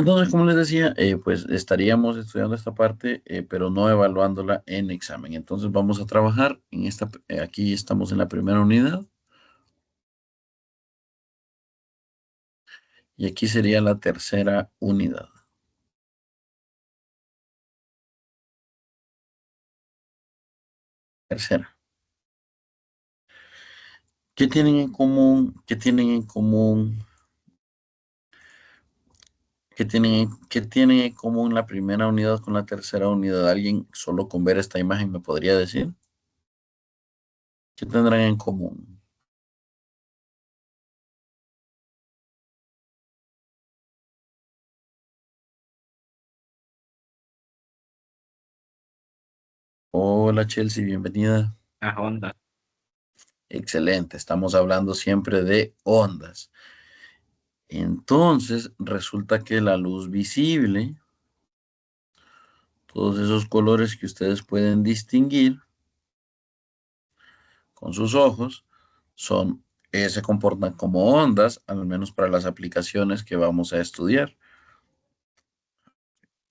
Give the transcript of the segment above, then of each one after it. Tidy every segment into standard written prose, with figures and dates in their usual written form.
Entonces, como les decía, pues estaríamos estudiando esta parte, pero no evaluándola en examen. Entonces, vamos a trabajar en esta, aquí estamos en la primera unidad y aquí sería la tercera unidad. Tercera. ¿Qué tienen en común? ¿Qué tienen en común? ¿Qué tienen en común la primera unidad con la tercera unidad? ¿Alguien solo con ver esta imagen me podría decir? ¿Qué tendrán en común? Hola Chelsea, bienvenida. Las ondas. Excelente, estamos hablando siempre de ondas. Entonces, resulta que la luz visible, todos esos colores que ustedes pueden distinguir con sus ojos, son, se comportan como ondas, al menos para las aplicaciones que vamos a estudiar.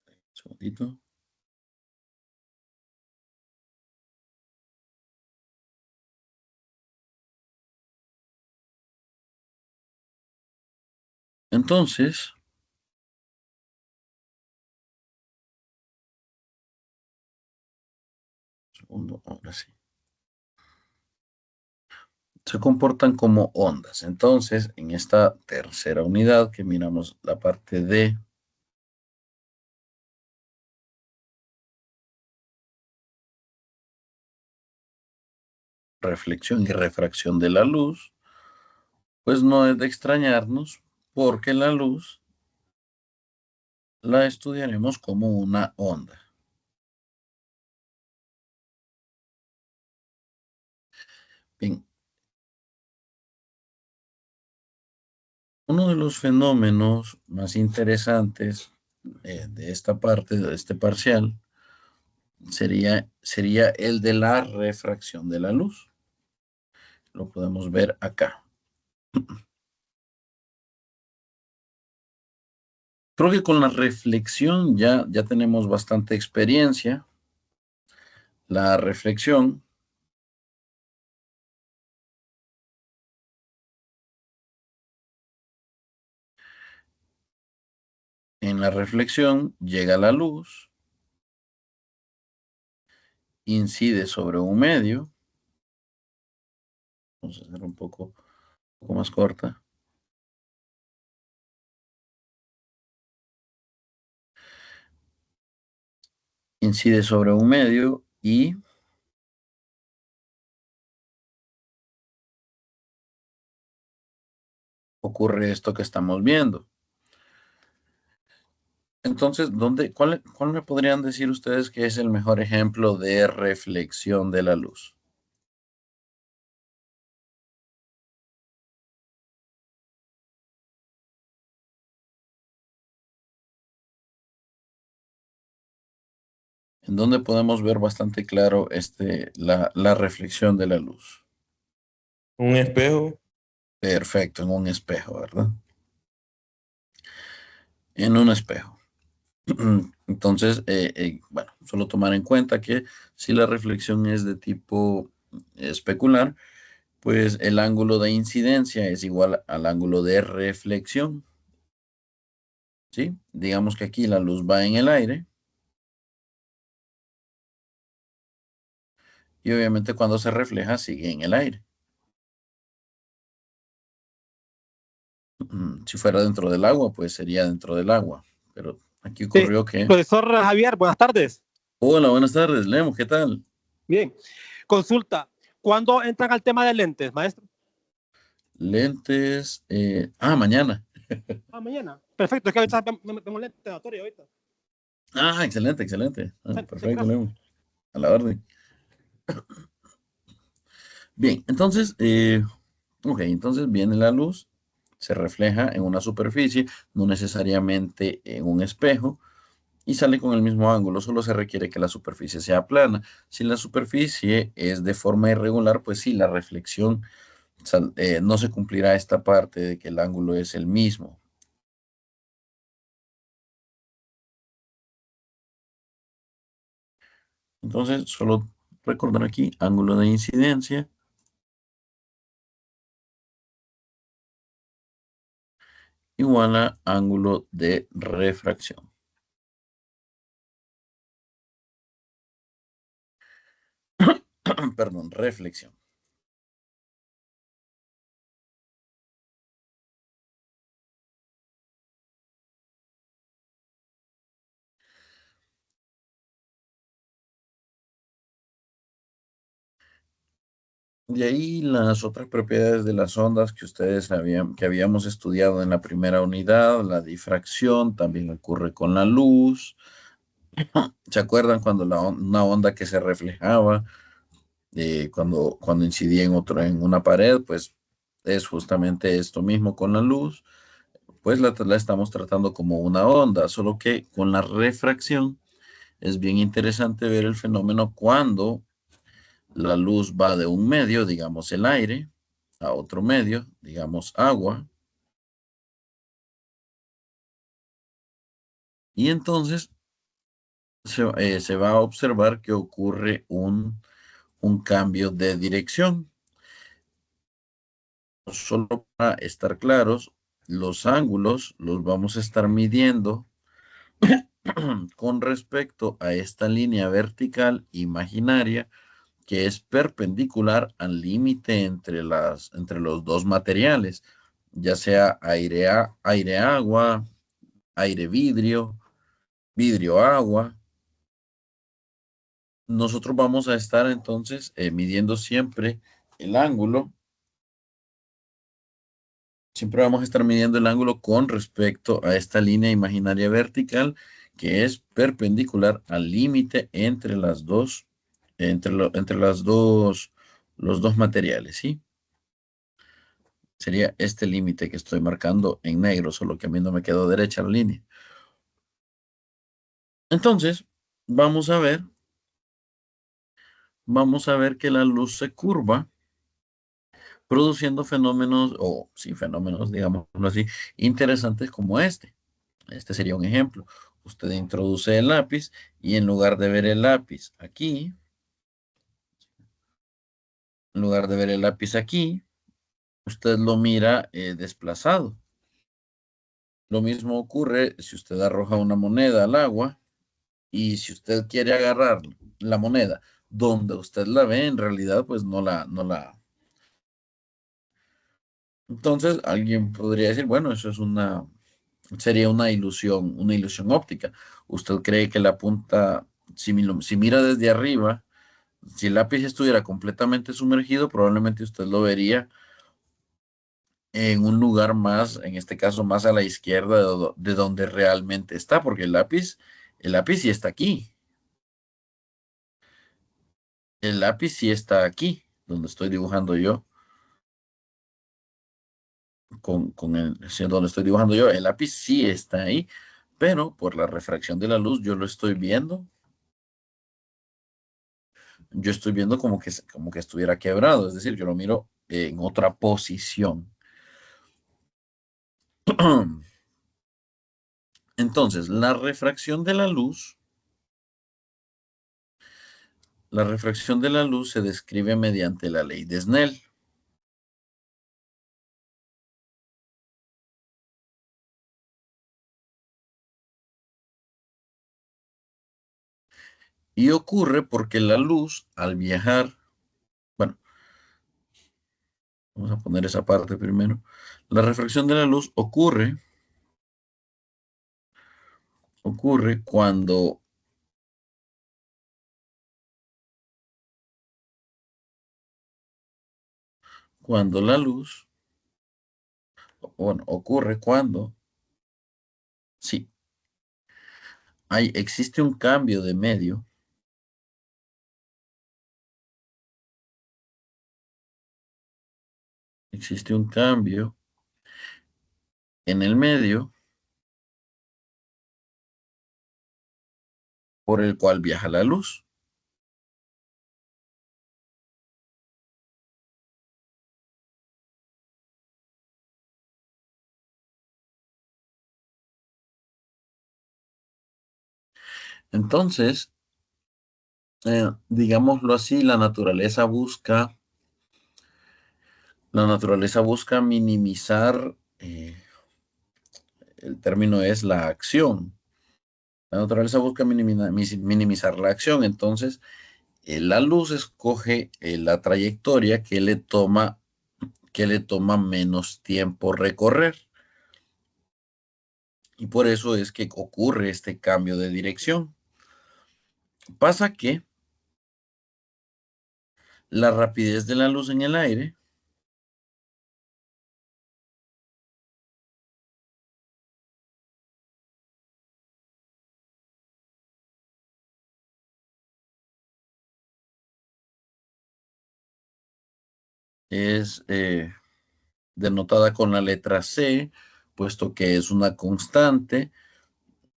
Un segundito. Entonces, segundo, ahora sí. Se comportan como ondas. Entonces, en esta tercera unidad que miramos la parte de reflexión y refracción de la luz, pues no es de extrañarnos porque la luz la estudiaremos como una onda. Bien, uno de los fenómenos más interesantes de esta parte, de este parcial, sería el de la refracción de la luz. Lo podemos ver acá. Creo que con la reflexión ya tenemos bastante experiencia. La reflexión, en la reflexión llega la luz, incide sobre un medio, vamos a hacer un poco más corta, incide sobre un medio y ocurre esto que estamos viendo. Entonces, ¿cuál me podrían decir ustedes que es el mejor ejemplo de reflexión de la luz? En donde podemos ver bastante claro la reflexión de la luz. Un espejo. Perfecto, en un espejo, ¿verdad? En un espejo. Entonces, bueno, solo tomar en cuenta que si la reflexión es de tipo especular, pues el ángulo de incidencia es igual al ángulo de reflexión, ¿sí? Digamos que aquí la luz va en el aire y obviamente cuando se refleja sigue en el aire. Si fuera dentro del agua, pues sería dentro del agua, pero aquí Sí, ocurrió que... profesor Javier, buenas tardes. Hola, buenas tardes, Lemo, ¿qué tal? Bien, consulta. ¿Cuándo entran al tema de lentes, maestro? Lentes, mañana. Ah, mañana. Perfecto, es que ahorita tengo lentes de oratoria ahorita. Ah, excelente, excelente. Sí, sí, Perfecto, gracias. Lemo, a la orden. Bien, entonces, ok, entonces viene la luz, se refleja en una superficie, no necesariamente en un espejo, y sale con el mismo ángulo, solo se requiere que la superficie sea plana. Si la superficie es de forma irregular, pues sí, la reflexión no se cumplirá esta parte de que el ángulo es el mismo. Entonces, solo recordar aquí, ángulo de incidencia igual a ángulo de refracción. Perdón, reflexión. De ahí las otras propiedades de las ondas que que habíamos estudiado en la primera unidad, la difracción también ocurre con la luz. ¿Se acuerdan cuando una onda que se reflejaba cuando incidía en una pared? Pues es justamente esto mismo con la luz. Pues la estamos tratando como una onda, solo que con la refracción es bien interesante ver el fenómeno cuando la luz va de un medio, digamos el aire, a otro medio, digamos agua, y entonces se va a observar que ocurre un cambio de dirección. Solo para estar claros, los ángulos los vamos a estar midiendo con respecto a esta línea vertical imaginaria que es perpendicular al límite entre los dos materiales, ya sea aire-agua, aire-vidrio, vidrio-agua. Nosotros vamos a estar entonces midiendo siempre el ángulo. Siempre vamos a estar midiendo el ángulo con respecto a esta línea imaginaria vertical que es perpendicular al límite entre las dos, entre los dos materiales, ¿sí? Sería este límite que estoy marcando en negro, solo que a mí no me quedó derecha la línea. Entonces, vamos a ver, vamos a ver que la luz se curva produciendo fenómenos, o sí, fenómenos, digámoslo así, interesantes como este. Este sería un ejemplo. Usted introduce el lápiz y en lugar de ver el lápiz aquí, en lugar de ver el lápiz aquí, usted lo mira desplazado. Lo mismo ocurre si usted arroja una moneda al agua y si usted quiere agarrar la moneda donde usted la ve, en realidad pues no la. Entonces alguien podría decir, bueno, eso sería una ilusión óptica. Usted cree que la punta, si mira desde arriba, si el lápiz estuviera completamente sumergido, probablemente usted lo vería en un lugar más, en este caso más a la izquierda de donde realmente está, porque el lápiz sí está aquí. El lápiz sí está aquí, donde estoy dibujando yo, sí, donde estoy dibujando yo, el lápiz sí está ahí, pero por la refracción de la luz yo estoy viendo como que estuviera quebrado, es decir, yo lo miro en otra posición. Entonces, la refracción de la luz se describe mediante la ley de Snell. Y ocurre porque la luz, al viajar, bueno, vamos a poner esa parte primero. La refracción de la luz ocurre cuando la luz, bueno, ocurre cuando, sí, existe un cambio de medio, existe un cambio en el medio por el cual viaja la luz. Entonces, Digámoslo así, la naturaleza busca minimizar, el término es la acción. La naturaleza busca minimizar la acción, entonces la luz escoge la trayectoria que le toma menos tiempo recorrer. Y por eso es que ocurre este cambio de dirección. Pasa que la rapidez de la luz en el aire es denotada con la letra C, puesto que es una constante,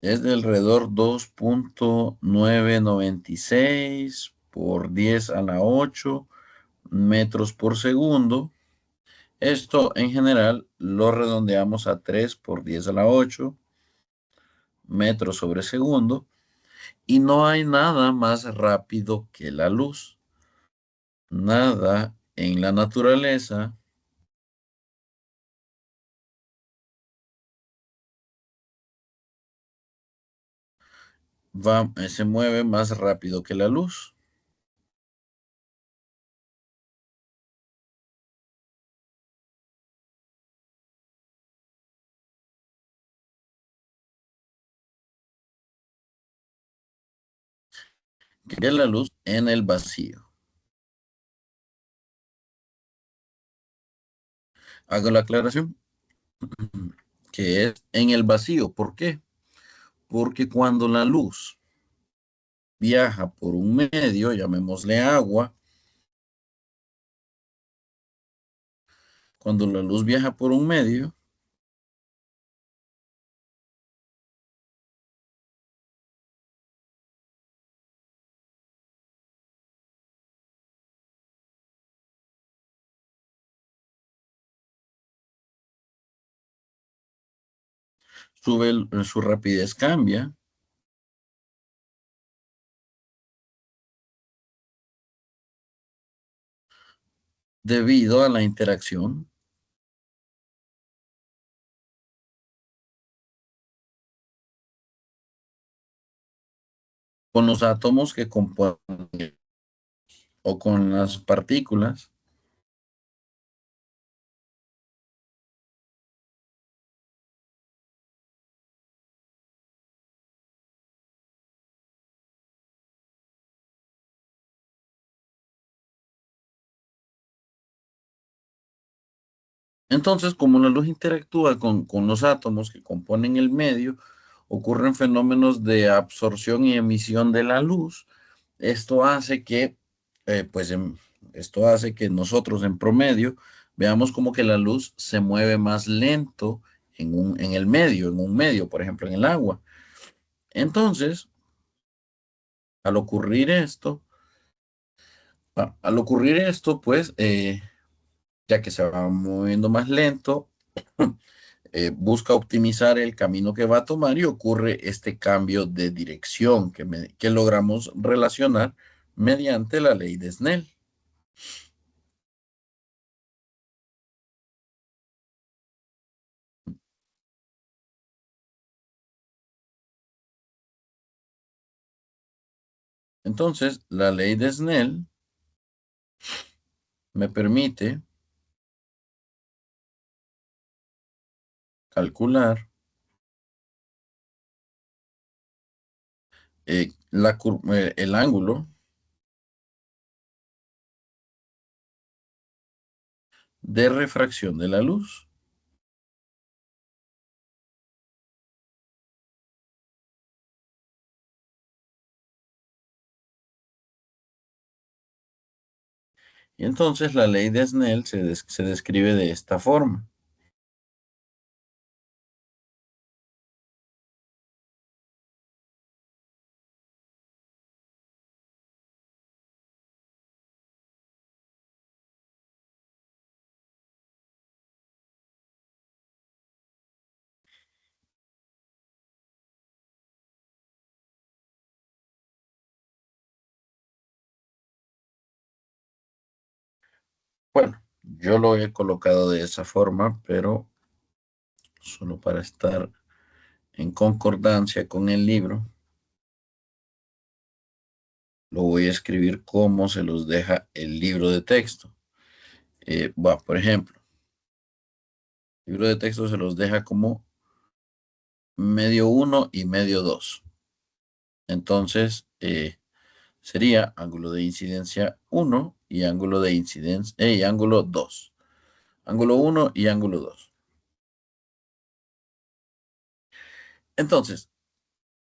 es de alrededor 2,996 por 10 a la 8 metros por segundo. Esto en general lo redondeamos a 3 por 10 a la 8 metros sobre segundo. Y no hay nada más rápido que la luz. Nada en la naturaleza se mueve más rápido que la luz. Que la luz en el vacío. Hago la aclaración que es en el vacío. ¿Por qué? Porque cuando la luz viaja por un medio, llamémosle agua, cuando la luz viaja por un medio, su rapidez cambia debido a la interacción con los átomos que componen o con las partículas. Entonces, como la luz interactúa con los átomos que componen el medio, ocurren fenómenos de absorción y emisión de la luz. Esto hace que, pues, esto hace que nosotros en promedio veamos como que la luz se mueve más lento en el medio, en un medio, por ejemplo, en el agua. Entonces, al ocurrir esto, pues, ya que se va moviendo más lento, busca optimizar el camino que va a tomar y ocurre este cambio de dirección que logramos relacionar mediante la ley de Snell. Entonces, la ley de Snell me permite calcular el ángulo de refracción de la luz. Y entonces la ley de Snell se describe de esta forma. Bueno, yo lo he colocado de esa forma, pero solo para estar en concordancia con el libro, lo voy a escribir como se los deja el libro de texto. Por ejemplo, el libro de texto se los deja como medio uno y medio 2. Entonces, sería ángulo de incidencia uno y ángulo de incidencia, y ángulo 2. Ángulo uno y ángulo 2. Entonces,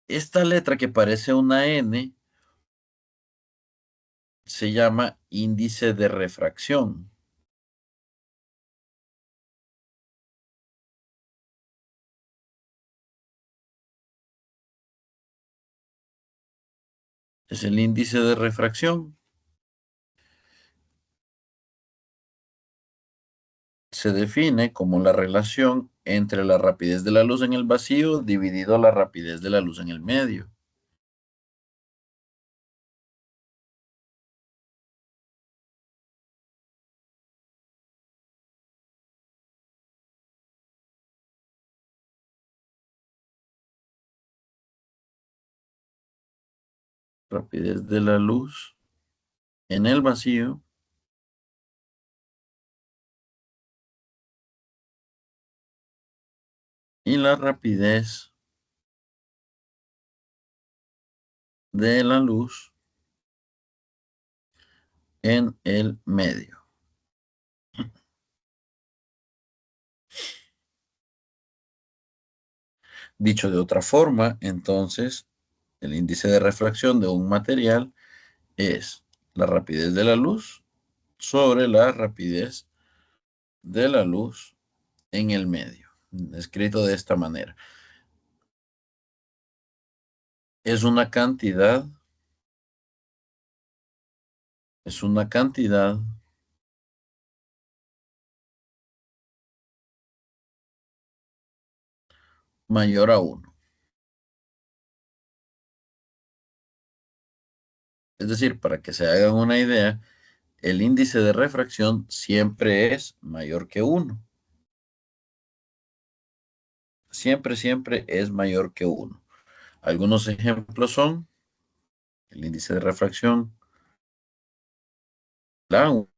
esta letra que parece una N se llama índice de refracción. Es el índice de refracción. Se define como la relación entre la rapidez de la luz en el vacío dividido la rapidez de la luz en el medio. Rapidez de la luz en el vacío y la rapidez de la luz en el medio. Dicho de otra forma, entonces, el índice de refracción de un material es la rapidez de la luz sobre la rapidez de la luz en el medio, escrito de esta manera. Es una cantidad mayor a 1. Es decir, para que se hagan una idea, el índice de refracción siempre es mayor que 1. Siempre, siempre es mayor que 1. Algunos ejemplos son el índice de refracción, la U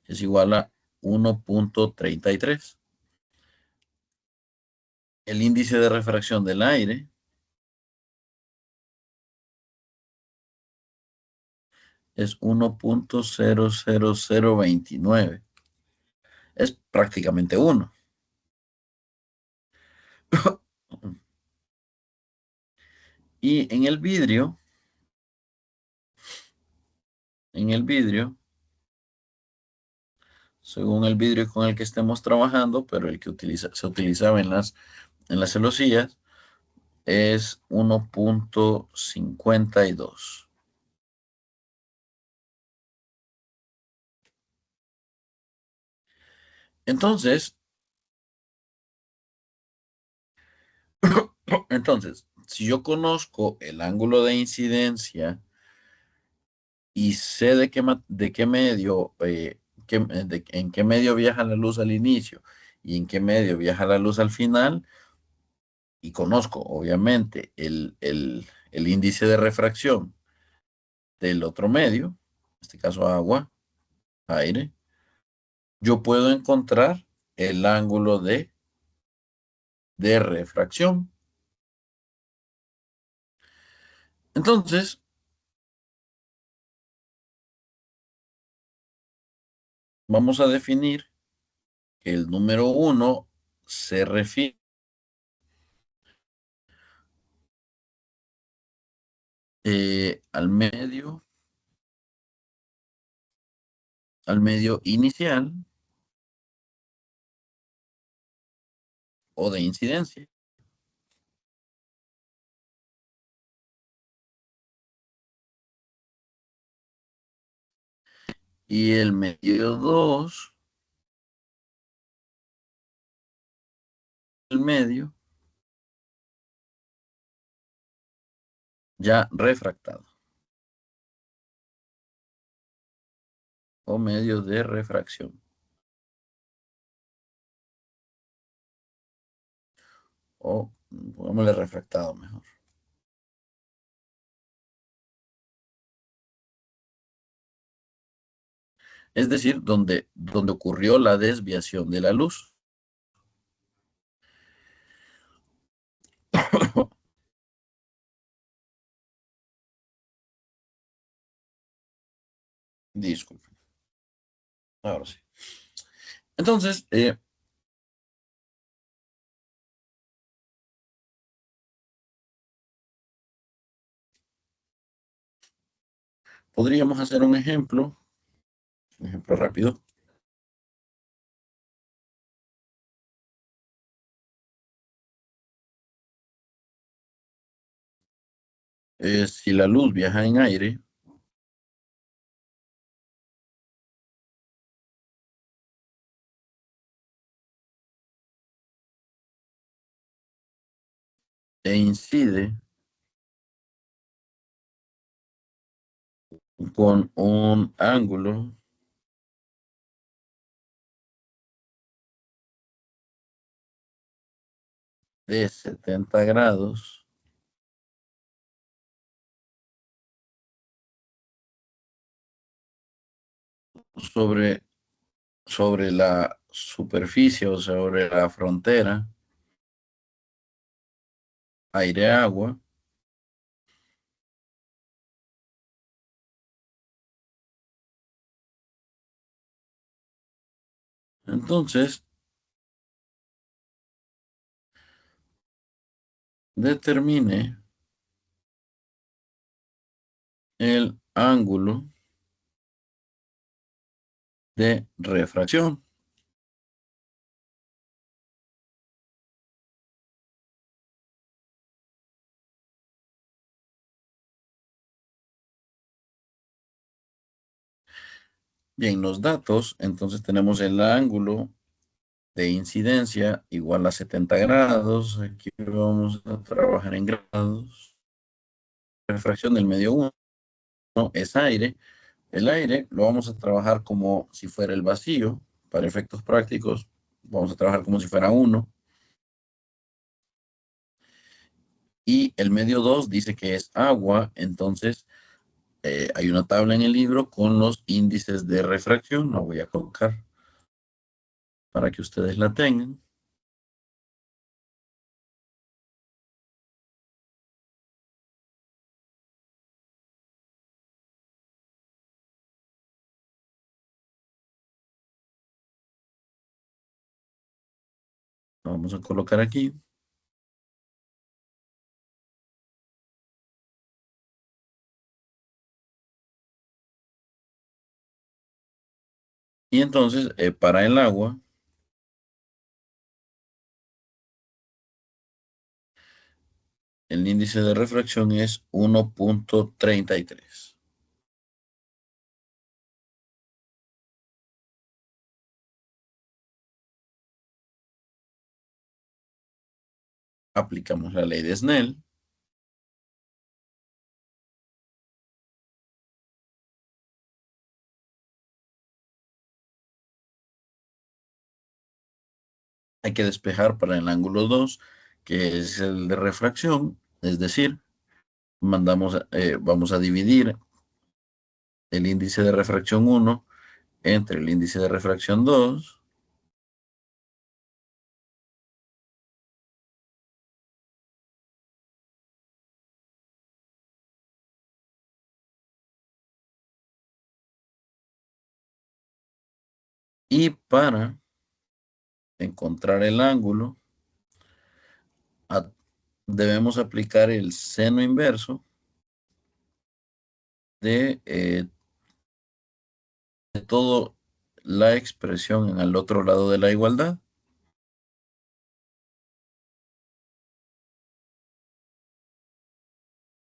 es igual a 1.33. El índice de refracción del aire es 1.00029. Es prácticamente 1. Y en el vidrio, según el vidrio con el que estemos trabajando, pero el que se utilizaba en las celosías, es 1.52. Entonces, si yo conozco el ángulo de incidencia y sé de qué medio, en qué medio viaja la luz al inicio y en qué medio viaja la luz al final, y conozco obviamente el índice de refracción del otro medio, en este caso agua, aire, yo puedo encontrar el ángulo de refracción. Entonces, vamos a definir que el número uno se refiere al medio inicial o de incidencia. Y el medio 2, el medio ya refractado. o medio de refracción. O pongámosle refractado mejor. Es decir, donde ocurrió la desviación de la luz. Disculpe. Ahora sí. Entonces, podríamos hacer un ejemplo rápido. Si la luz viaja en aire, e incide con un ángulo de 70 grados sobre, sobre la superficie o sobre la frontera aire-agua, entonces determine el ángulo de refracción. Bien, los datos, entonces tenemos el ángulo de incidencia igual a 70 grados. Aquí vamos a trabajar en grados. Refracción del medio 1 es aire. El aire lo vamos a trabajar como si fuera el vacío. Para efectos prácticos, vamos a trabajar como si fuera 1. Y el medio 2 dice que es agua. Entonces, hay una tabla en el libro con los índices de refracción. La voy a colocar para que ustedes la tengan. La vamos a colocar aquí. Y entonces, para el agua, el índice de refracción es 1.33. Aplicamos la ley de Snell. Hay que despejar para el ángulo 2, que es el de refracción. Es decir, vamos a dividir el índice de refracción 1 entre el índice de refracción 2. Y para encontrar el ángulo, a- debemos aplicar el seno inverso de toda la expresión en el otro lado de la igualdad.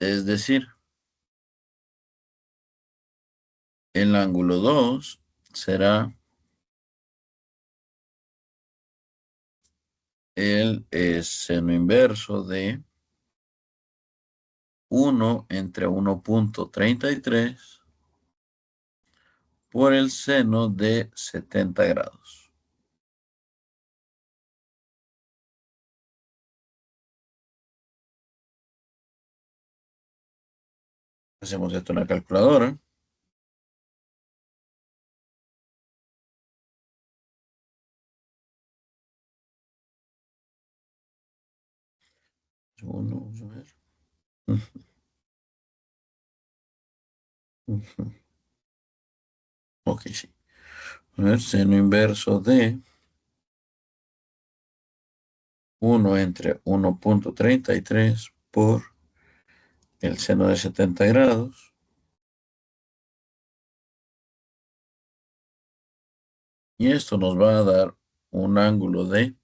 Es decir, el ángulo 2 será el seno inverso de 1 entre 1.33 por el seno de 70 grados. Hacemos esto en la calculadora. Segundo, vamos a ver. Ok, sí. A ver, seno inverso de 1 entre 1,33 por el seno de 70 grados. Y esto nos va a dar un ángulo de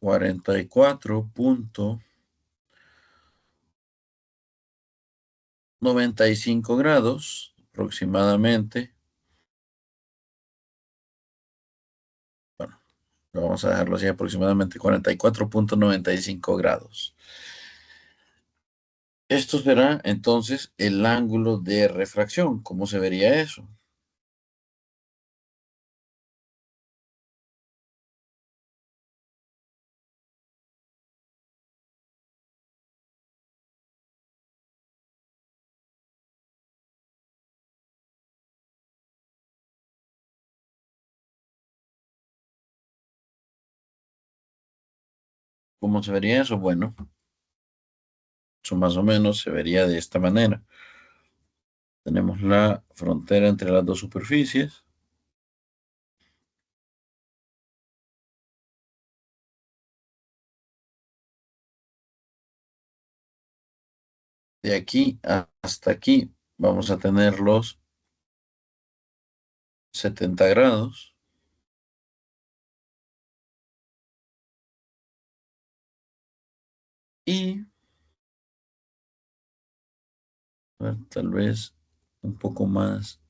44,95 grados aproximadamente. Bueno, vamos a dejarlo así, aproximadamente 44,95 grados. Esto será entonces el ángulo de refracción. ¿Cómo se vería eso? ¿Cómo se vería eso? Bueno, eso más o menos se vería de esta manera. Tenemos la frontera entre las dos superficies. De aquí hasta aquí vamos a tener los 70 grados. Y a ver, tal vez un poco más.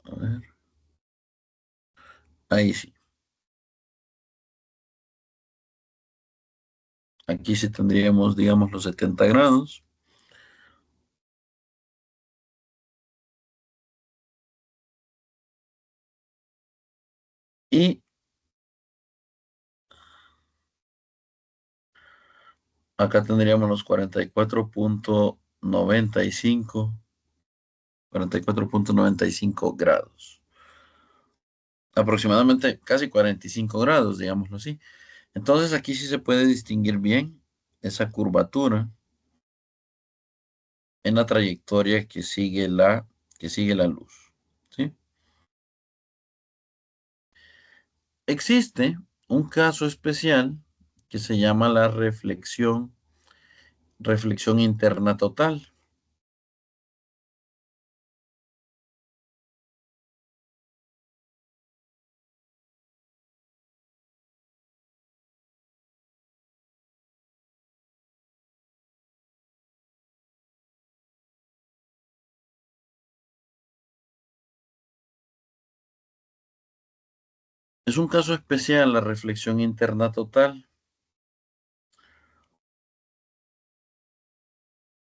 A ver, ahí sí. Aquí sí tendríamos, digamos, los 70 grados. Y acá tendríamos los 44,95 grados. Aproximadamente casi 45 grados, digámoslo así. Entonces aquí sí se puede distinguir bien esa curvatura en la trayectoria que sigue la luz. ¿Sí? Existe un caso especial que se llama la reflexión interna total. Es un caso especial la reflexión interna total.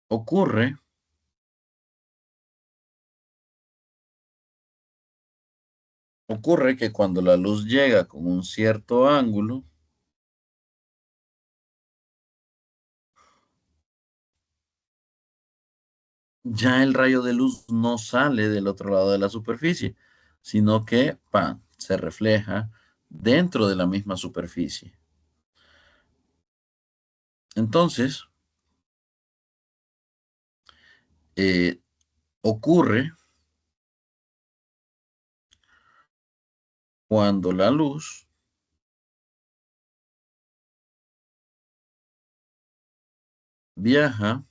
Ocurre, ocurre que cuando la luz llega con un cierto ángulo, ya el rayo de luz no sale del otro lado de la superficie, sino que se refleja dentro de la misma superficie. Entonces, eh, ocurre cuando la luz viaja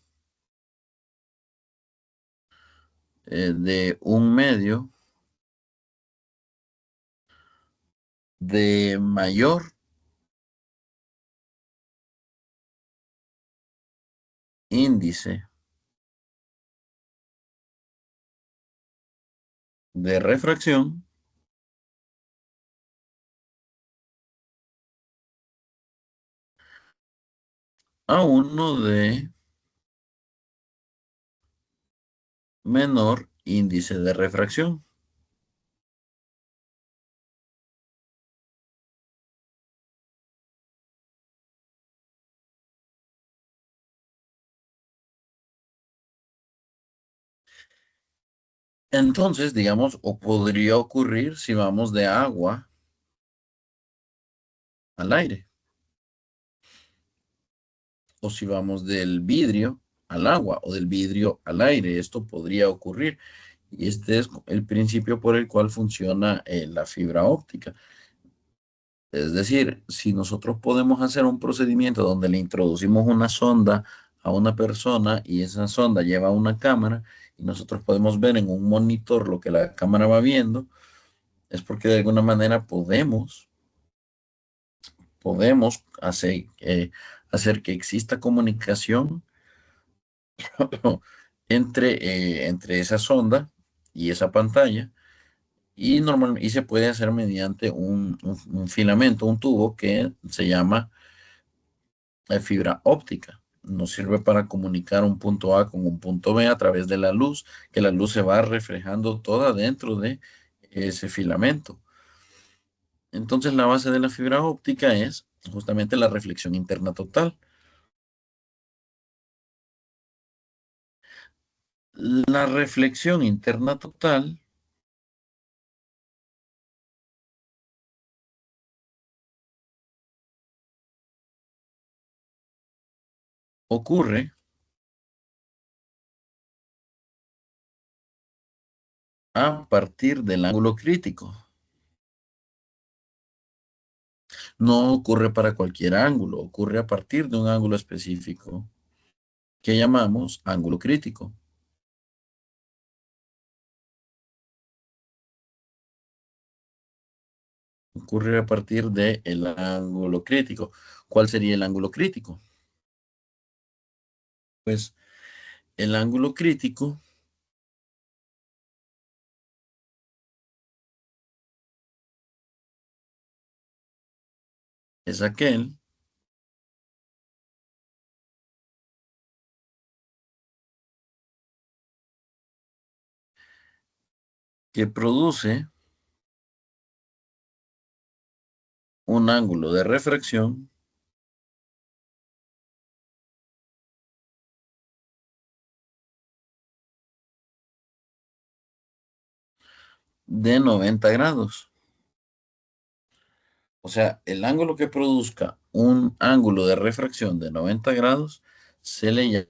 de un medio de mayor índice de refracción a uno de menor índice de refracción. Entonces, digamos, o podría ocurrir si vamos de agua al aire, o si vamos del vidrio al agua o del vidrio al aire. Esto podría ocurrir. Y este es el principio por el cual funciona la fibra óptica. Es decir, si nosotros podemos hacer un procedimiento donde le introducimos una sonda a una persona y esa sonda lleva una cámara y nosotros podemos ver en un monitor lo que la cámara va viendo, es porque de alguna manera podemos hacer que exista comunicación entre esa sonda y esa pantalla. Y se puede hacer mediante un filamento, un tubo que se llama fibra óptica. Nos sirve para comunicar un punto A con un punto B a través de la luz, que la luz se va reflejando toda dentro de ese filamento. Entonces la base de la fibra óptica es justamente la reflexión interna total. La reflexión interna total ocurre a partir del ángulo crítico. No ocurre para cualquier ángulo, ocurre a partir de un ángulo específico que llamamos ángulo crítico. Ocurre a partir del ángulo crítico. ¿Cuál sería el ángulo crítico? Pues el ángulo crítico es aquel que produce un ángulo de refracción de 90 grados. O sea, el ángulo que produzca un ángulo de refracción de 90 grados se le llama.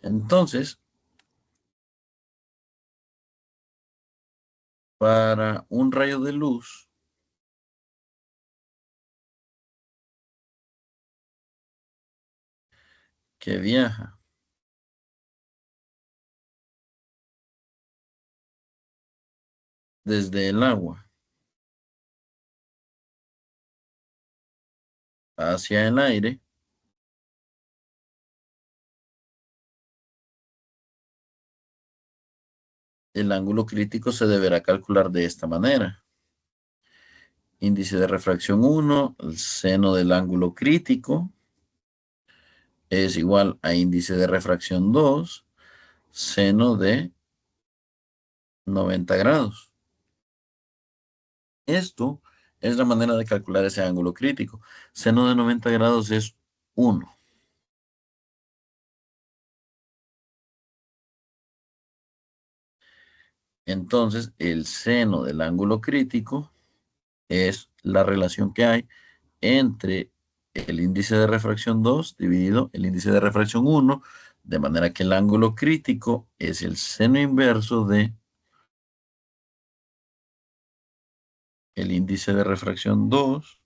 Entonces, para un rayo de luz que viaja desde el agua hacia el aire, el ángulo crítico se deberá calcular de esta manera. Índice de refracción 1, el seno del ángulo crítico es igual a índice de refracción 2, seno de 90 grados. Esto es la manera de calcular ese ángulo crítico. Seno de 90 grados es 1. Entonces, el seno del ángulo crítico es la relación que hay entre el índice de refracción 2 dividido el índice de refracción 1, de manera que el ángulo crítico es el seno inverso de el índice de refracción 2,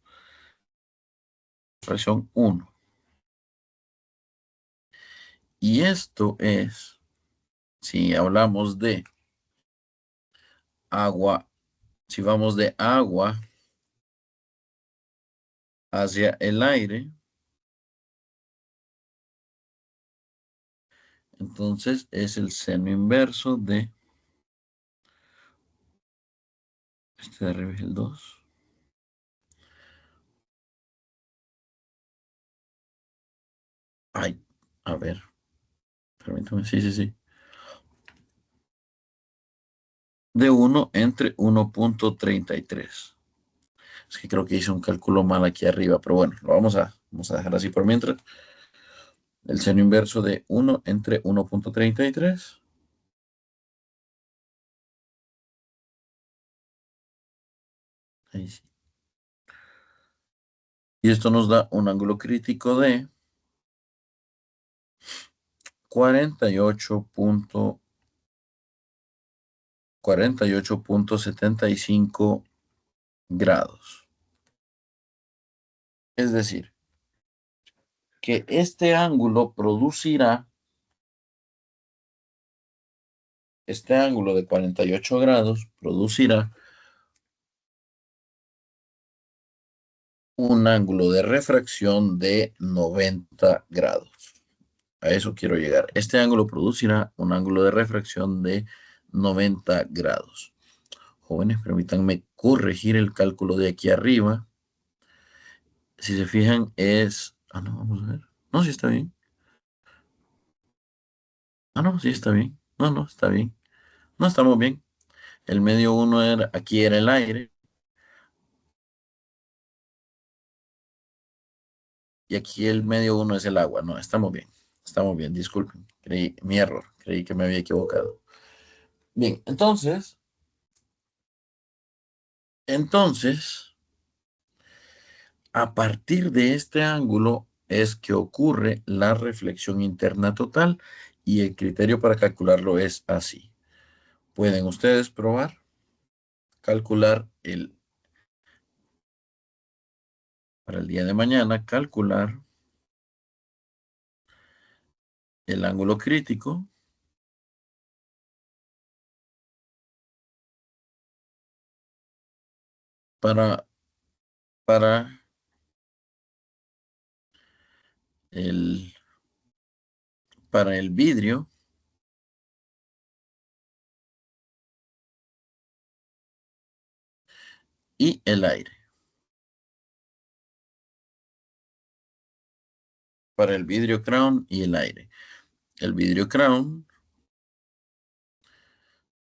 refracción 1. Y esto es, si hablamos de agua, si vamos de agua hacia el aire, entonces es el seno inverso de, este de arriba es el 2. Ay, a ver. Permítame, sí. De 1 entre 1.33. Es que creo que hice un cálculo mal aquí arriba, pero bueno, lo vamos a dejar así por mientras. El seno inverso de 1 entre 1.33. Ahí sí. Y esto nos da un ángulo crítico de 48.75 grados. Es decir, que este ángulo de 48 grados producirá un ángulo de refracción de 90 grados. A eso quiero llegar. Este ángulo producirá un ángulo de refracción de 90 grados. Jóvenes, permítanme corregir el cálculo de aquí arriba. Si se fijan es... Ah, no, vamos a ver. No, sí está bien. Ah, no, sí está bien. No, está bien. No, estamos bien. El medio 1 era, aquí era el aire. Y aquí el medio 1 es el agua. No, estamos bien. Estamos bien, disculpen. Mi error. Creí que me había equivocado. Bien, entonces, a partir de este ángulo es que ocurre la reflexión interna total y el criterio para calcularlo es así. Pueden ustedes probar, calcular para el día de mañana, calcular el ángulo crítico para, para el, para el vidrio y el aire. Para el vidrio crown y el aire. El vidrio crown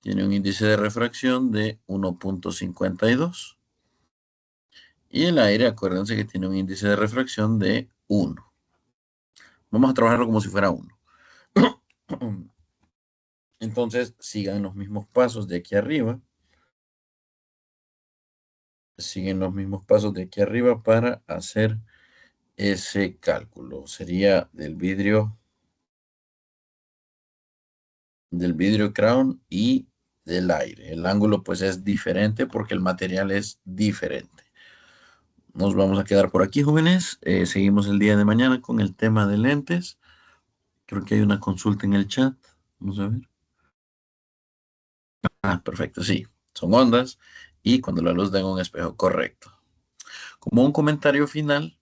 tiene un índice de refracción de 1.52 y el aire, acuérdense que tiene un índice de refracción de 1. Vamos a trabajarlo como si fuera 1. Entonces, sigan los mismos pasos de aquí arriba. Siguen los mismos pasos de aquí arriba para hacer ese cálculo. Sería del vidrio crown y del aire. El ángulo pues es diferente porque el material es diferente. Nos vamos a quedar por aquí, jóvenes. Seguimos el día de mañana con el tema de lentes. Creo que hay una consulta en el chat. Vamos a ver. Ah, perfecto, sí. Son ondas y cuando la luz da en un espejo, correcto. Como un comentario final,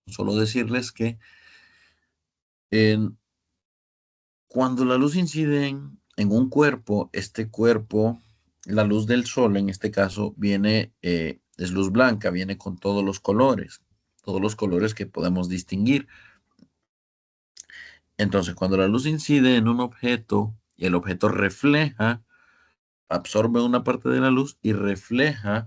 solo decirles que cuando la luz incide en un cuerpo, este cuerpo, la luz del sol en este caso, es luz blanca, viene con todos los colores que podemos distinguir. Entonces, cuando la luz incide en un objeto y el objeto absorbe una parte de la luz y refleja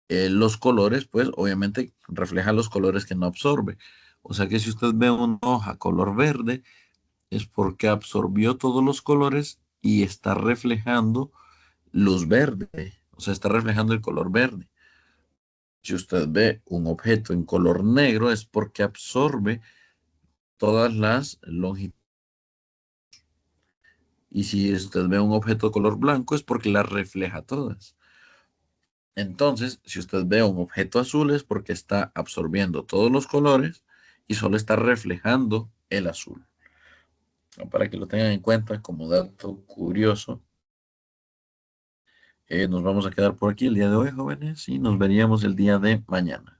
los colores, pues obviamente refleja los colores que no absorbe. O sea que si usted ve una hoja color verde, es porque absorbió todos los colores y está reflejando luz verde, o sea, está reflejando el color verde. Si usted ve un objeto en color negro, es porque absorbe todas las longitudes. Y si usted ve un objeto color blanco, es porque las refleja todas. Entonces, si usted ve un objeto azul, es porque está absorbiendo todos los colores y solo está reflejando el azul. Para que lo tengan en cuenta como dato curioso. Nos vamos a quedar por aquí el día de hoy, jóvenes, y nos veríamos el día de mañana.